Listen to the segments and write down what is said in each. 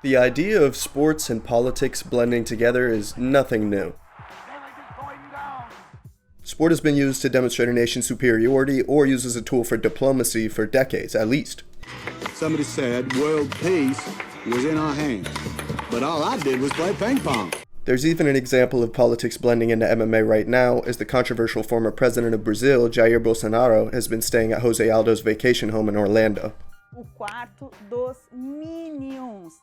The idea of sports and politics blending together is nothing new. Sport has been used to demonstrate a nation's superiority or used as a tool for diplomacy for decades, at least. Somebody said world peace was in our hands, but all I did was play ping pong. There's even an example of politics blending into MMA right now, as the controversial former president of Brazil, Jair Bolsonaro, has been staying at Jose Aldo's vacation home in Orlando. O quarto dos Minions.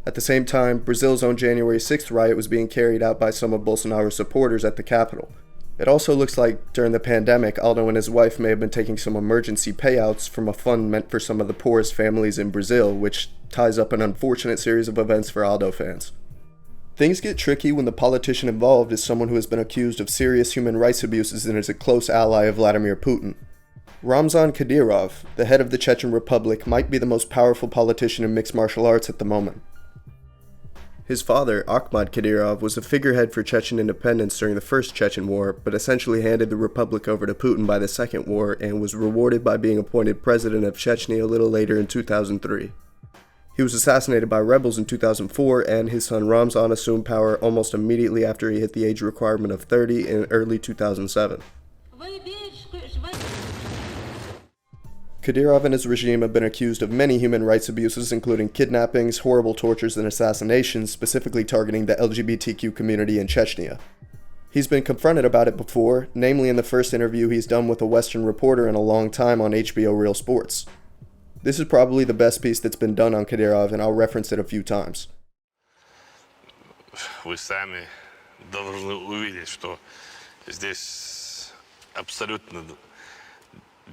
At the same time, Brazil's own January 6th riot was being carried out by some of Bolsonaro's supporters at the Capitol. It also looks like during the pandemic, Aldo and his wife may have been taking some emergency payouts from a fund meant for some of the poorest families in Brazil, which ties up an unfortunate series of events for Aldo fans. Things get tricky when the politician involved is someone who has been accused of serious human rights abuses and is a close ally of Vladimir Putin. Ramzan Kadyrov, the head of the Chechen Republic, might be the most powerful politician in mixed martial arts at the moment. His father, Akhmat Kadyrov, was a figurehead for Chechen independence during the First Chechen War, but essentially handed the republic over to Putin by the Second War and was rewarded by being appointed president of Chechnya a little later in 2003. He was assassinated by rebels in 2004, and his son Ramzan assumed power almost immediately after he hit the age requirement of 30 in early 2007. Kadyrov and his regime have been accused of many human rights abuses, including kidnappings, horrible tortures, and assassinations, specifically targeting the LGBTQ community in Chechnya. He's been confronted about it before, namely in the first interview he's done with a Western reporter in a long time on HBO Real Sports. This is probably the best piece that's been done on Kadyrov, and I'll reference it a few times. Вы сами должны увидеть, что здесь абсолютно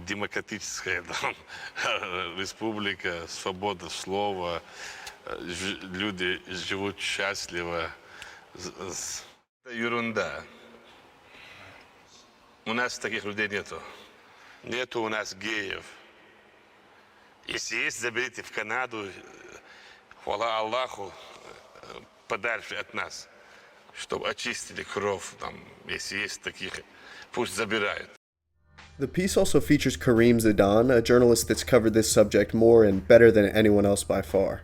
демократическая республика, свобода слова, люди живут счастливо. Это ерунда. У нас таких людей нету. Нету у нас геев. Если есть, заберите в Канаду, хвала Аллаху, подальше от нас, чтобы очистили кровь там, если есть таких, пусть забирают. The piece also features Karim Zidan, a journalist that's covered this subject more and better than anyone else by far.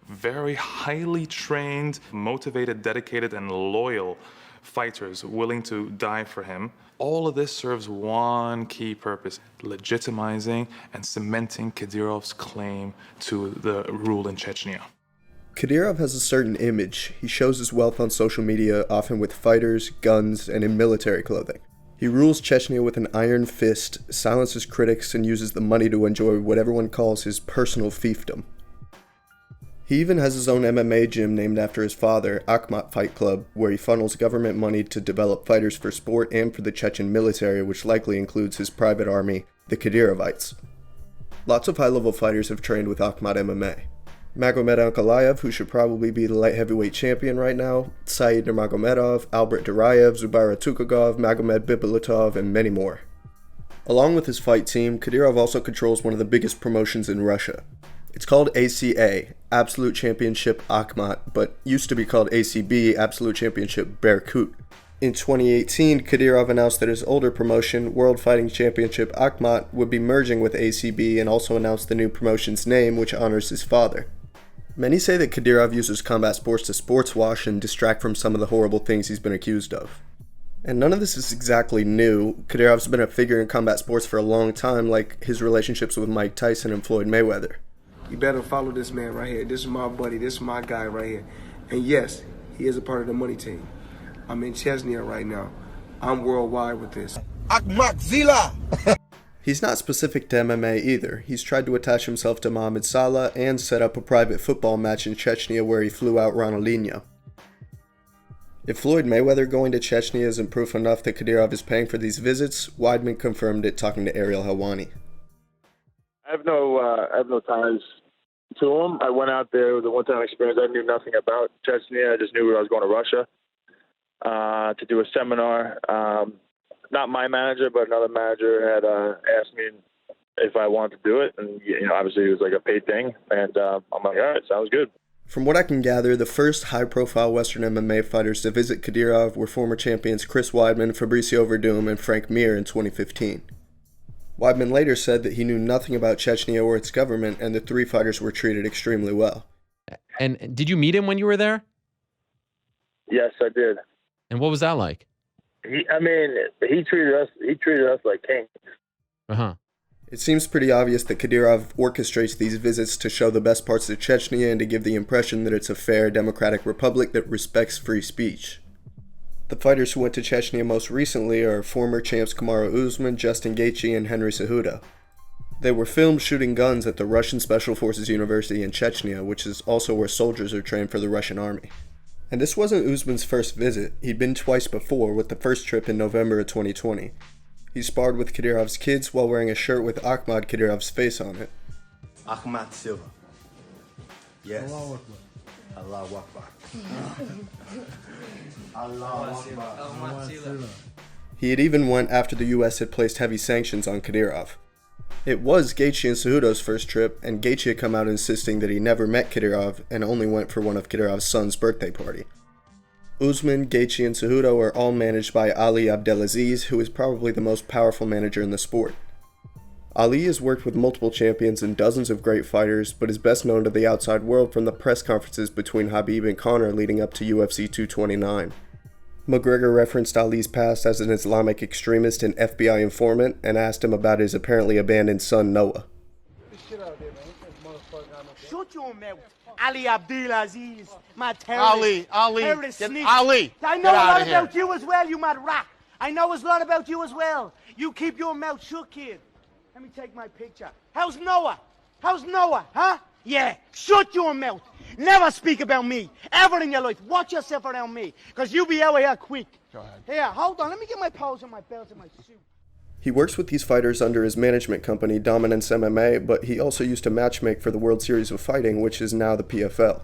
Very highly trained, motivated, dedicated, and loyal fighters willing to die for him. All of this serves one key purpose: legitimizing and cementing Kadyrov's claim to the rule in Chechnya. Kadyrov has a certain image. He shows his wealth on social media, often with fighters, guns, and in military clothing. He rules Chechnya with an iron fist, silences critics, and uses the money to enjoy what everyone calls his personal fiefdom. He even has his own MMA gym named after his father, Akhmat Fight Club, where he funnels government money to develop fighters for sport and for the Chechen military, which likely includes his private army, the Kadyrovites. Lots of high-level fighters have trained with Akhmat MMA. Magomed Ankalaev, who should probably be the light heavyweight champion right now, Said Nurmagomedov, Albert Duraev, Zubaira Tukhugov, Magomed Bibulatov, and many more. Along with his fight team, Kadyrov also controls one of the biggest promotions in Russia. It's called ACA, Absolute Championship Akhmat, but used to be called ACB, Absolute Championship Berkut. In 2018, Kadyrov announced that his older promotion, World Fighting Championship Akhmat, would be merging with ACB, and also announced the new promotion's name, which honors his father. Many say that Kadyrov uses combat sports to sports wash and distract from some of the horrible things he's been accused of. And none of this is exactly new. Kadyrov's been a figure in combat sports for a long time, like his relationships with Mike Tyson and Floyd Mayweather. You better follow this man right here. This is my buddy. This is my guy right here. And yes, he is a part of the money team. I'm in Chechnya right now. I'm worldwide with this. Akhmat Zila! He's not specific to MMA either. He's tried to attach himself to Mohamed Salah and set up a private football match in Chechnya where he flew out Ronaldinho. If Floyd Mayweather going to Chechnya isn't proof enough that Kadyrov is paying for these visits, Weidman confirmed it talking to Ariel Helwani. I have no ties to him. I went out there with a one-time experience. I knew nothing about Chechnya. I just knew I was going to Russia to do a seminar. Not my manager, but another manager had asked me if I wanted to do it, and obviously it was like a paid thing. And I'm like, all right, sounds good. From what I can gather, the first high-profile Western MMA fighters to visit Kadyrov were former champions Chris Weidman, Fabricio Verdum, and Frank Mir in 2015. Weidman later said that he knew nothing about Chechnya or its government, and the three fighters were treated extremely well. And did you meet him when you were there? Yes, I did. And what was that like? He treated us like kings. Uh-huh. It seems pretty obvious that Kadyrov orchestrates these visits to show the best parts of Chechnya and to give the impression that it's a fair, democratic republic that respects free speech. The fighters who went to Chechnya most recently are former champs Kamaru Usman, Justin Gaethje, and Henry Cejudo. They were filmed shooting guns at the Russian Special Forces University in Chechnya, which is also where soldiers are trained for the Russian army. And this wasn't Usman's first visit. He'd been twice before, with the first trip in November of 2020. He sparred with Kadyrov's kids while wearing a shirt with Ahmad Kadyrov's face on it. Ahmad Silva. Yes. Allahu Akbar. Allahu Akbar. He had even went after the US had placed heavy sanctions on Kadyrov. It was Gaethje and Cejudo's first trip, and Gaethje had come out insisting that he never met Kadyrov and only went for one of Kadyrov's son's birthday party. Usman, Gaethje, and Cejudo are all managed by Ali Abdelaziz, who is probably the most powerful manager in the sport. Ali has worked with multiple champions and dozens of great fighters, but is best known to the outside world from the press conferences between Khabib and Conor leading up to UFC 229. McGregor referenced Ali's past as an Islamic extremist and FBI informant and asked him about his apparently abandoned son Noah. Shut your mouth, Ali Abdulaziz, mad Ali, terrorist get snitch. Ali. I know Get a out lot of here. about you as well, you mad rat. I know a lot about you as well. You keep your mouth shut, kid. Let me take my picture. How's Noah? How's Noah, huh? Yeah, shut your mouth. Never speak about me, ever in your life. Watch yourself around me, because you be out here quick. Go ahead. Here, hold on. Let me get my pose and my belt and my suit. He works with these fighters under his management company, Dominance MMA, but he also used to matchmake for the World Series of Fighting, which is now the PFL.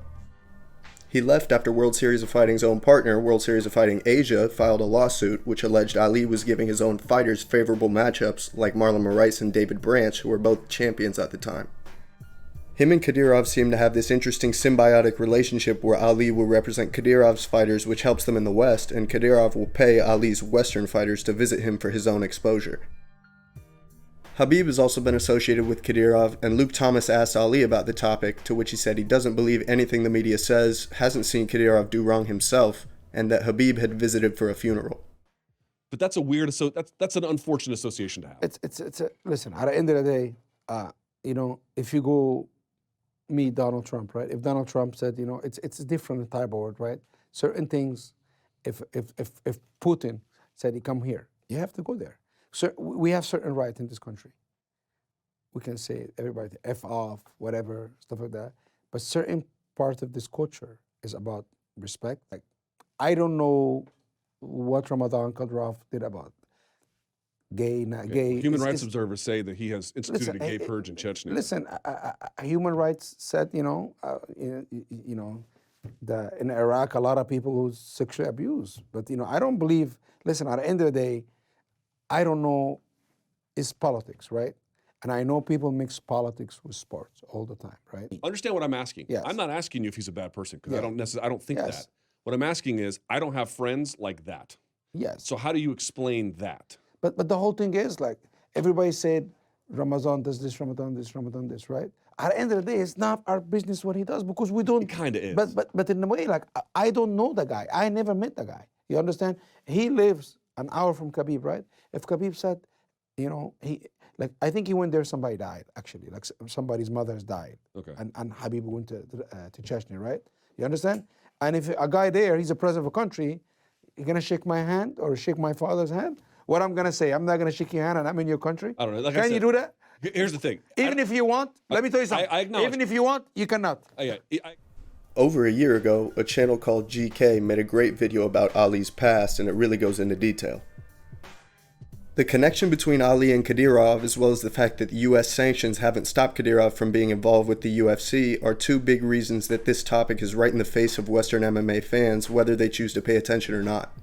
He left after World Series of Fighting's own partner, World Series of Fighting Asia, filed a lawsuit which alleged Ali was giving his own fighters favorable matchups like Marlon Moraes and David Branch, who were both champions at the time. Him and Kadyrov seem to have this interesting symbiotic relationship where Ali will represent Kadyrov's fighters, which helps them in the West, and Kadyrov will pay Ali's Western fighters to visit him for his own exposure. Khabib has also been associated with Kadyrov, and Luke Thomas asked Ali about the topic, to which he said he doesn't believe anything the media says, hasn't seen Kadyrov do wrong himself, and that Khabib had visited for a funeral. But that's a weird, that's an unfortunate association to have. Listen, at the end of the day, if you go meet Donald Trump, right? If Donald Trump said, it's a different type of word, right? Certain things, if Putin said, come here, you have to go there. So we have certain rights in this country. We can say everybody F off, whatever, stuff like that. But certain part of this culture is about respect. Like, I don't know what Ramzan Kadyrov did about gay, not gay. Human rights observers say that he has instituted a gay purge in Chechnya. Listen, human rights said, in Iraq, a lot of people who sexually abused. But, I don't believe, listen, at the end of the day, I don't know, it's politics, right? And I know people mix politics with sports all the time, right? Understand what I'm asking? Yes. I'm not asking you if he's a bad person, because Yeah. I don't think that. What I'm asking is, I don't have friends like that. Yes. So how do you explain that? But the whole thing is, like, everybody said, Ramazan does this, Ramadan this, right? At the end of the day, it's not our business what he does, because we don't. It kind of is. But in a way, like, I don't know the guy. I never met the guy. You understand? He lives an hour from Khabib, right? If Khabib said, I think he went there, somebody died, actually. Like, somebody's mother's died. Okay. And Khabib went to Chechnya, right? You understand? And if a guy there, he's a president of a country, you're gonna shake my hand or shake my father's hand? What I'm gonna say, I'm not gonna shake your hand and I'm in your country? I don't know. Like Can you do that? Here's the thing. Even if you want, let me tell you something. I acknowledge. Even if you want, you cannot. Over a year ago, a channel called GK made a great video about Ali's past, and it really goes into detail. The connection between Ali and Kadyrov, as well as the fact that the US sanctions haven't stopped Kadyrov from being involved with the UFC, are two big reasons that this topic is right in the face of Western MMA fans, whether they choose to pay attention or not.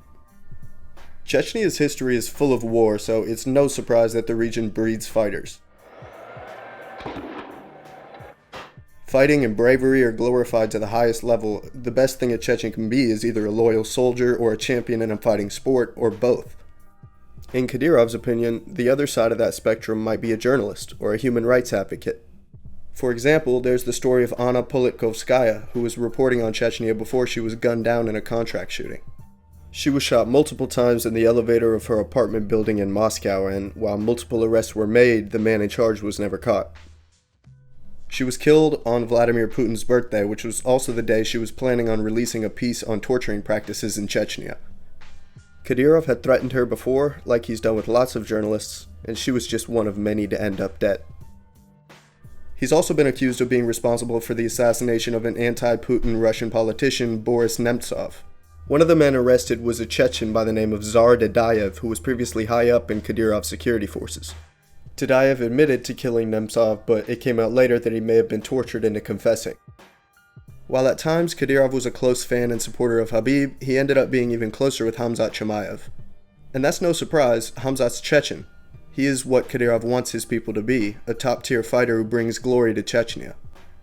Chechnya's history is full of war, so it's no surprise that the region breeds fighters. Fighting and bravery are glorified to the highest level. The best thing a Chechen can be is either a loyal soldier or a champion in a fighting sport, or both. In Kadyrov's opinion, the other side of that spectrum might be a journalist or a human rights advocate. For example, there's the story of Anna Politkovskaya, who was reporting on Chechnya before she was gunned down in a contract shooting. She was shot multiple times in the elevator of her apartment building in Moscow, and while multiple arrests were made, the man in charge was never caught. She was killed on Vladimir Putin's birthday, which was also the day she was planning on releasing a piece on torturing practices in Chechnya. Kadyrov had threatened her before, like he's done with lots of journalists, and she was just one of many to end up dead. He's also been accused of being responsible for the assassination of an anti-Putin Russian politician, Boris Nemtsov. One of the men arrested was a Chechen by the name of Tsar Dadayev, who was previously high up in Kadyrov's security forces. Dadayev admitted to killing Nemtsov, but it came out later that he may have been tortured into confessing. While at times Kadyrov was a close fan and supporter of Habib, he ended up being even closer with Khamzat Chimaev. And that's no surprise, Khamzat's Chechen. He is what Kadyrov wants his people to be, a top-tier fighter who brings glory to Chechnya.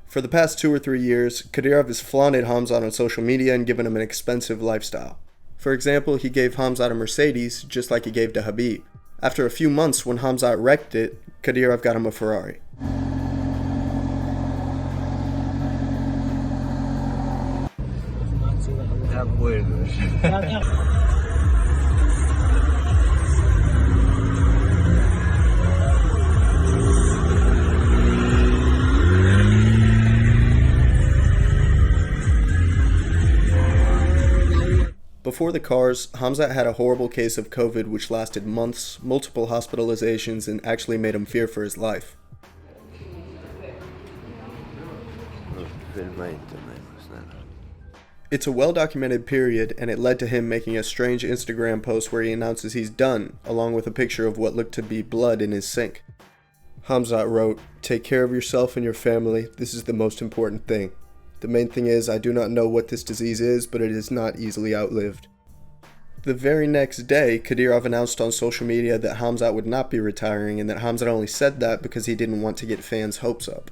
For the past 2 or 3 years, Kadyrov has flaunted Khamzat on social media and given him an expensive lifestyle. For example, he gave Khamzat a Mercedes, just like he gave to Habib. After a few months, when Khamzat wrecked it, Kadyrov got him a Ferrari. Before the cars, Khamzat had a horrible case of COVID which lasted months, multiple hospitalizations, and actually made him fear for his life. It's a well-documented period, and it led to him making a strange Instagram post where he announces he's done, along with a picture of what looked to be blood in his sink. Khamzat wrote, "Take care of yourself and your family. This is the most important thing. The main thing is, I do not know what this disease is, but it is not easily outlived." The very next day, Kadyrov announced on social media that Khamzat would not be retiring, and that Khamzat only said that because he didn't want to get fans' hopes up.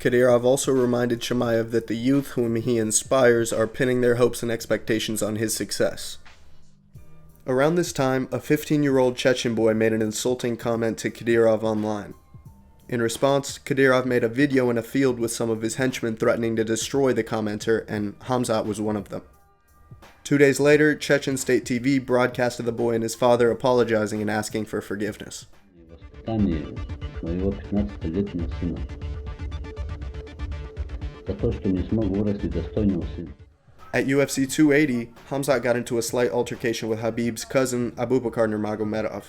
Kadyrov also reminded Chimaev that the youth whom he inspires are pinning their hopes and expectations on his success. Around this time, a 15-year-old Chechen boy made an insulting comment to Kadyrov online. In response, Kadyrov made a video in a field with some of his henchmen threatening to destroy the commenter, and Khamzat was one of them. 2 days later, Chechen State TV broadcasted the boy and his father apologizing and asking for forgiveness. At UFC 280, Khamzat got into a slight altercation with Habib's cousin, Abubakar Nurmagomedov.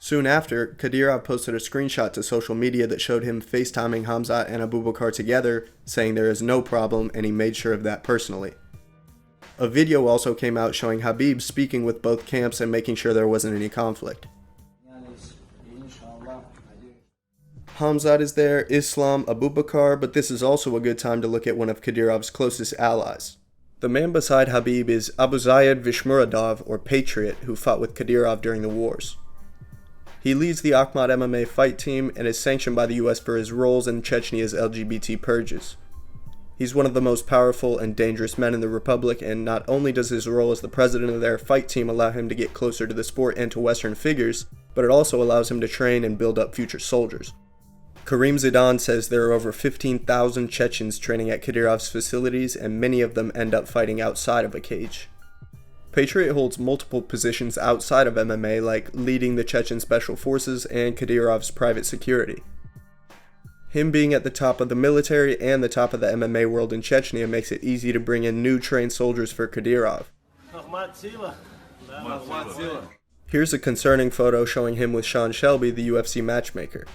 Soon after, Kadyrov posted a screenshot to social media that showed him FaceTiming Khamzat and Abubakar together, saying there is no problem, and he made sure of that personally. A video also came out showing Habib speaking with both camps and making sure there wasn't any conflict. Khamzat is there, Islam, Abubakar, but this is also a good time to look at one of Kadyrov's closest allies. The man beside Habib is Abuzayed Vishmuradov, or Patriot, who fought with Kadyrov during the wars. He leads the Akhmat MMA fight team and is sanctioned by the US for his roles in Chechnya's LGBT purges. He's one of the most powerful and dangerous men in the Republic, and not only does his role as the president of their fight team allow him to get closer to the sport and to Western figures, but it also allows him to train and build up future soldiers. Karim Zidan says there are over 15,000 Chechens training at Kadyrov's facilities, and many of them end up fighting outside of a cage. Patriot holds multiple positions outside of MMA, like leading the Chechen Special Forces and Kadyrov's private security. Him being at the top of the military and the top of the MMA world in Chechnya makes it easy to bring in new trained soldiers for Kadyrov. Here's a concerning photo showing him with Sean Shelby, the UFC matchmaker.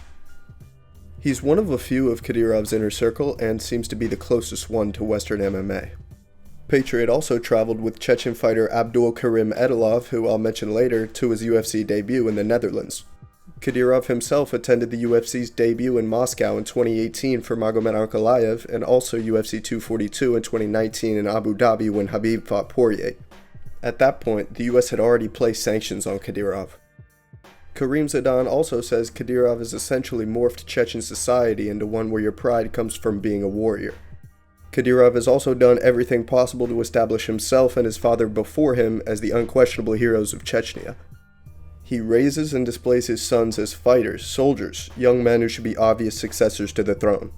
He's one of a few of Kadyrov's inner circle and seems to be the closest one to Western MMA. Patriot also traveled with Chechen fighter Abdul-Kerim Edilov, who I'll mention later, to his UFC debut in the Netherlands. Kadyrov himself attended the UFC's debut in Moscow in 2018 for Magomed Ankalaev, and also UFC 242 in 2019 in Abu Dhabi when Habib fought Poirier. At that point, the US had already placed sanctions on Kadyrov. Karim Zidan also says Kadyrov has essentially morphed Chechen society into one where your pride comes from being a warrior. Kadyrov has also done everything possible to establish himself and his father before him as the unquestionable heroes of Chechnya. He raises and displays his sons as fighters, soldiers, young men who should be obvious successors to the throne.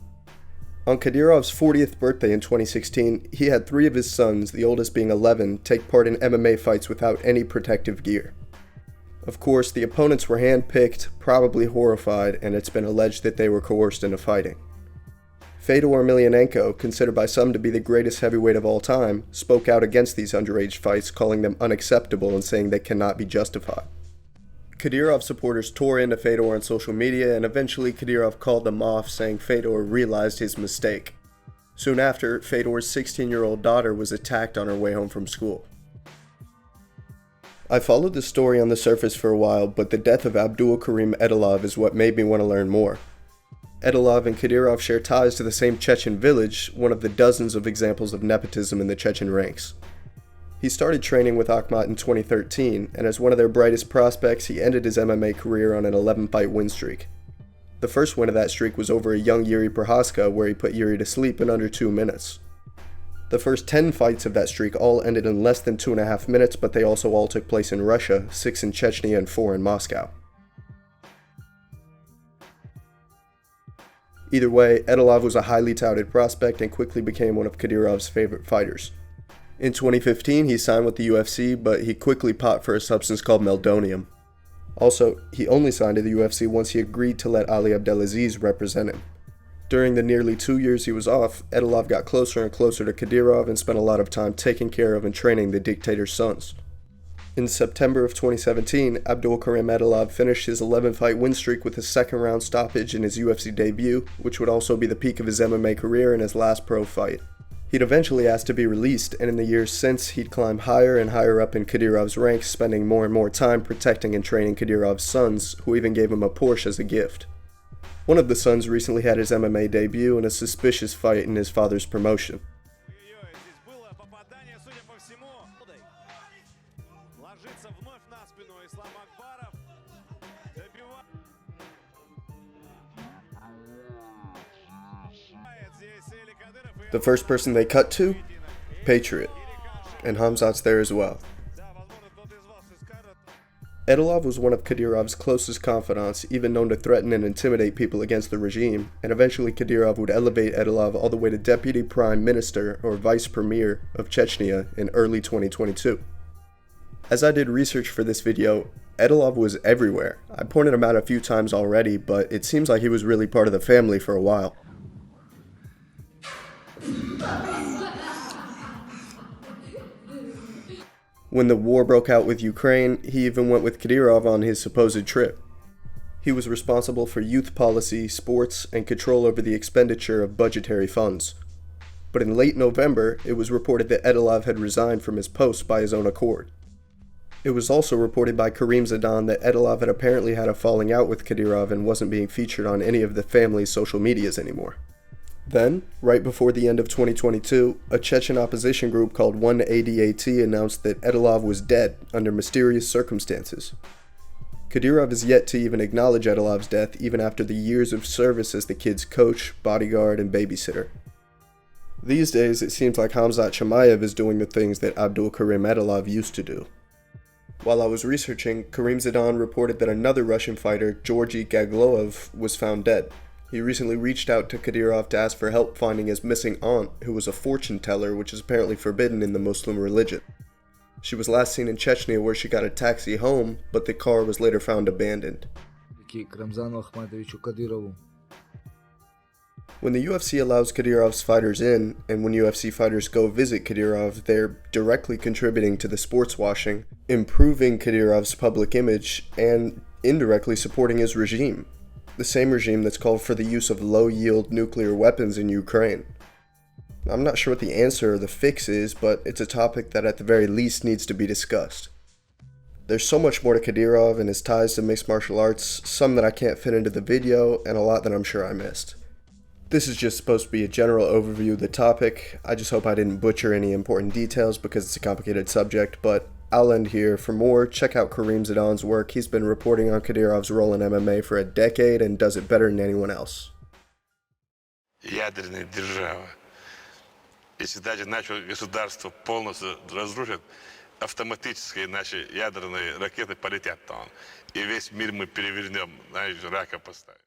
On Kadyrov's 40th birthday in 2016, he had 3 of his sons, the oldest being 11, take part in MMA fights without any protective gear. Of course, the opponents were hand-picked, probably horrified, and it's been alleged that they were coerced into fighting. Fedor Emelianenko, considered by some to be the greatest heavyweight of all time, spoke out against these underage fights, calling them unacceptable and saying they cannot be justified. Kadyrov supporters tore into Fedor on social media, and eventually Kadyrov called them off, saying Fedor realized his mistake. Soon after, Fedor's 16-year-old daughter was attacked on her way home from school. I followed the story on the surface for a while, but the death of Abdul-Kerim Edilov is what made me want to learn more. Edilov and Kadyrov share ties to the same Chechen village, one of the dozens of examples of nepotism in the Chechen ranks. He started training with Akhmat in 2013, and as one of their brightest prospects, he ended his MMA career on an 11-fight win streak. The first win of that streak was over a young Yuri Prohaska, where he put Yuri to sleep in under 2 minutes. The first 10 fights of that streak all ended in less than 2.5 minutes, but they also all took place in Russia, 6 in Chechnya and 4 in Moscow. Either way, Edilov was a highly touted prospect and quickly became one of Kadyrov's favorite fighters. In 2015, he signed with the UFC, but he quickly popped for a substance called meldonium. Also, he only signed to the UFC once he agreed to let Ali Abdelaziz represent him. During the nearly 2 years he was off, Edilov got closer and closer to Kadyrov and spent a lot of time taking care of and training the dictator's sons. In September of 2017, Abdul-Kerim Edilov finished his 11-fight win streak with a second-round stoppage in his UFC debut, which would also be the peak of his MMA career and his last pro fight. He'd eventually asked to be released, and in the years since, he'd climbed higher and higher up in Kadyrov's ranks, spending more and more time protecting and training Kadyrov's sons, who even gave him a Porsche as a gift. One of the sons recently had his MMA debut in a suspicious fight in his father's promotion. The first person they cut to? Patriot. And Hamzat's there as well. Edilov was one of Kadyrov's closest confidants, even known to threaten and intimidate people against the regime, and eventually Kadyrov would elevate Edilov all the way to Deputy Prime Minister, or Vice Premier, of Chechnya in early 2022. As I did research for this video, Edilov was everywhere. I pointed him out a few times already, but it seems like he was really part of the family for a while. When the war broke out with Ukraine, he even went with Kadyrov on his supposed trip. He was responsible for youth policy, sports, and control over the expenditure of budgetary funds. But in late November, it was reported that Edilov had resigned from his post by his own accord. It was also reported by Karim Zidan that Edilov had apparently had a falling out with Kadyrov and wasn't being featured on any of the family's social medias anymore. Then, right before the end of 2022, a Chechen opposition group called 1ADAT announced that Edilov was dead under mysterious circumstances. Kadyrov is yet to even acknowledge Edilov's death even after the years of service as the kid's coach, bodyguard, and babysitter. These days, it seems like Hamzat Chimaev is doing the things that Abdul-Kerim Edilov used to do. While I was researching, Karim Zidan reported that another Russian fighter, Georgy Gagloev, was found dead. He recently reached out to Kadyrov to ask for help finding his missing aunt, who was a fortune teller, which is apparently forbidden in the Muslim religion. She was last seen in Chechnya, where she got a taxi home, but the car was later found abandoned. When the UFC allows Kadyrov's fighters in, and when UFC fighters go visit Kadyrov, they're directly contributing to the sports washing, improving Kadyrov's public image, and indirectly supporting his regime. The same regime that's called for the use of low-yield nuclear weapons in Ukraine. I'm not sure what the answer or the fix is, but it's a topic that at the very least needs to be discussed. There's so much more to Kadyrov and his ties to mixed martial arts, some that I can't fit into the video, and a lot that I'm sure I missed. This is just supposed to be a general overview of the topic. I just hope I didn't butcher any important details because it's a complicated subject, but I'll end here. For more, check out Karim Zidan's work. He's been reporting on Kadyrov's role in MMA for a decade and does it better than anyone else. Ядерная держава. Если даже наше государство полностью разрушит, автоматически наши ядерные ракеты полетят там. И весь мир мы перевернем, знаешь, рака поставим.